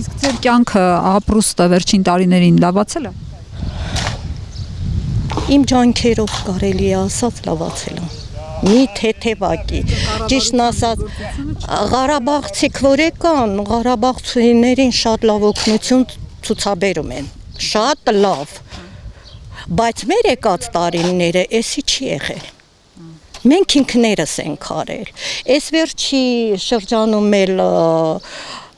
Իսկ ձեր կյանքը ապրուստը վերջին տարիներին լավացել է։ Իմ ջանքերով կարելի է ասած լավացել է։ Մի թեթևակի, ճիշտն ասած, Ղարաբաղցիք որ եկան, Ղարաբաղցիներին շատ լավ օգնություն ցուցաբերում են, շատ լավ, բայց մեր եկած տարիները էսի չի եղել, մենք ինքներս ենք արել, այս վերջի շրջանում էլ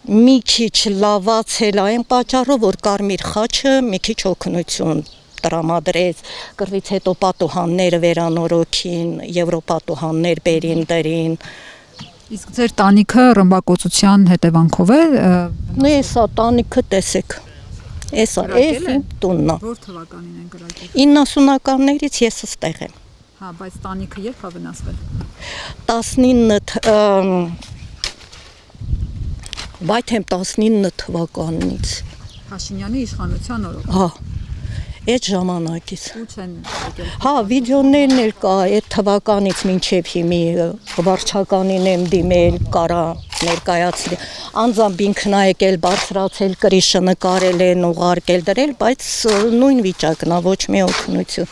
մի քիչ լավացել այն պատճառով, որ Կարմիր խաչը մի քիչ օգնություն տրամադրեց, կռվից հետո պատուհանները վերանորոգին, եվրոպատուհաններ բերին դրին։ Իսկ ձեր տանիքը ռմբակոծության հետևանքով է։ Էսա տանիքը տեսեք, էսա, էս իմ տունն է։ Որ թվականին են կրակել։ 90-ականներից ես ստեղ եմ։ Հա, բայց տանիքը երբ է վնասվել։ 19 թվականից։ Փաշինյանի իշխանության օրոք։ Հա, այդ ժամանակից։ Ու չեն եկել։ Հա, վիդեոներն էլ կա, այդ թվականից մինչև հիմի վարչականին եմ դիմել, կարա ներկայացրի։ Անձամբ ինքն ա եկել, բարձրացել, կրիշը նկարել են, ուղարկել դրել, բայց նույն վիճակն ա, ոչ մի օգնություն։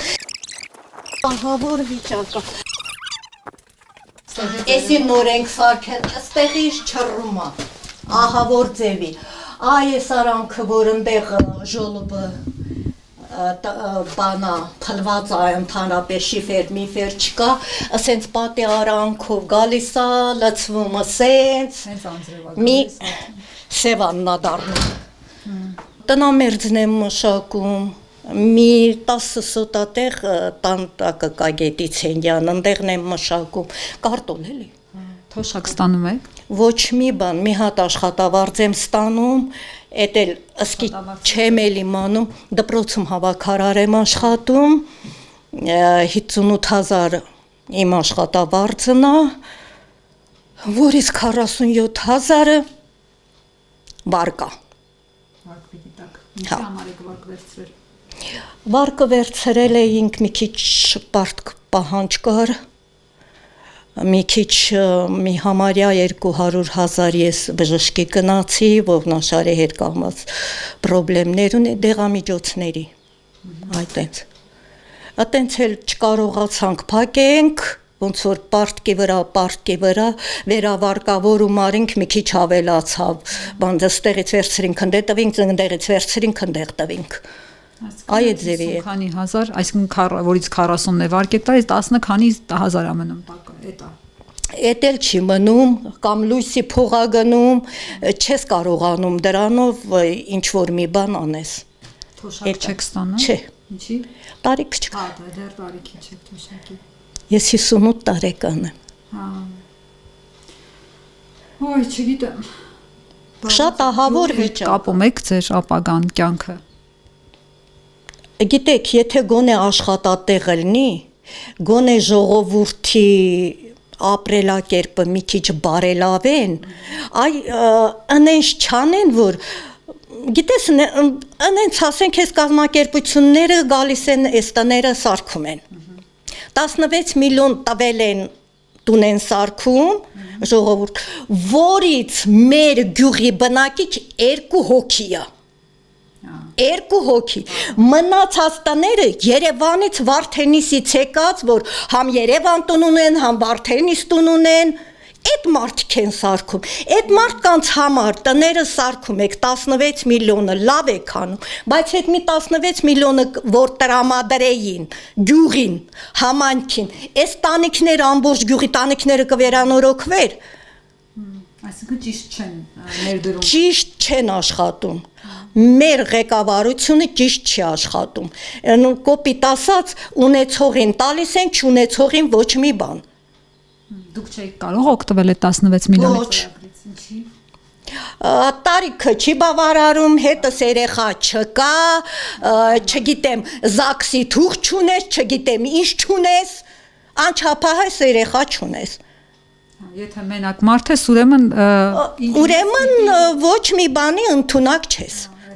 Ահա որ վիճակը։ Էսի նոր ենք սարքել, ստեղից չռում ա, ահա որ ձևի։ Այ ես արանքը, որ ընդեղ ժոլոբը բանա փլված է ընդհանրապես շիֆեր միֆեր չկա, ասենց պատի արանքով գալիս է, լցվում ասենց, մի սևաննա դառնում։ Տնամերձն եմ մշակում, մի 10 սոտատեղ տան տակը կա Գետիցենյան, ընդեղն եմ մշակում, կարտոլ էլի։ Թոշակ ստանում եք։ Ոչ մի բան, մի հատ աշխատավարձ եմ ստանում, էդ էլ ըսկի չեմ էլ իմանում, դպրոցում հավաքարար եմ աշխատում, 58,000 իմ աշխատավարձն է, որից 47,000-ը վարկա։ Վարկ պիտի տակ։ Ինչի համար եք վարկ վերցրել։ Վարկը վերցրել էինք մի քիչ պարտք պահանջ կար, մի քիչ մի համարյա 200,000 ես բժշկի գնացի, ողնաշարի հետ կապված պրոբլեմներ ունի դեղամիջոցների, այտենց։ Այտենց էլ չկարողացանք փակենք, ոնց որ պարտքի վրա վերավարկավորում արինք մի քիչ ավելացավ, բան դստեղից վերցրինք ընդե տվինք, ընդեղից վերցրինք ընդեղ տվինք։ Այ այդ ձևի է։ Քանի հազար, այսինքն որից 40-ն է վարկ եք տալիս, 10-ը քանի 1000 է մնում տակը, էտա։ Էդ էլ չի մնում, կամ լույսի փող ա գնում, չես կարողանում դրանով ինչ որ մի բան անես։ Թոշակ չեք ստանում։ Չէ։ Ինչի։ Տարիք չկա։ Հա, դեռ տարիքի չեք թոշակի։ Ես 58 տարեկան եմ։ Հա։ Ոյ, չգիտեմ։ Շատ ահավոր վիճակ։ Կապում եք ձեր ապագան կյանքը։ Գիտեք, եթե գոնե աշխատատեղ լինի, գոնե ժողովրդի ապրելակերպը մի քիչ բարելավեն, այ անենց չանեն, որ գիտես, անենց ասենք, այս կազմակերպությունները գալիս են, այս տները սարքում են։ 16 միլիոն տվել են տուն են սարքում, ժողովուրդ, որից մեր գյուղի բնակիչ 2 հոգի է։ 2 հոգի, մնացած տները Երևանից Վարդենիսից եկած, որ համ Երևան տուն ունեն, համ Վարդենիս տուն ունեն, այդ մարդիկ են սարքում, այդ մարդկանց համար տները սարքում եք 16 միլիոնը, լավ եք անում, բայց այդ մի 16 միլիոնը, որ տրամադրեին, գյուղին, համանքին, այս տանիքները, ամբողջ գյուղի տանիքները կվերանորոգվեր, այսինքն ճիշտ չեն ներդրում։ Ճիշտ չեն աշխատում։ Մեր ղեկավարությունը ճիշտ չի աշխատում։ Կոպիտ ասած, ունեցողին տալիս են, չունեցողին ոչ մի բան։ Դուք չեք կարող օգտվել այդ 16 միլիոնից։ Ինչի։ Տարիքը չի բավարարում, հետս երեխա չկա, չգիտեմ, զաքսի թուղթ չունես, չգիտեմ, ինչ չունես, անչափահաս երեխա չունես։ Եթե մենակ մարդ ես, ուրեմն ոչ մի բանի ընդունակ չես։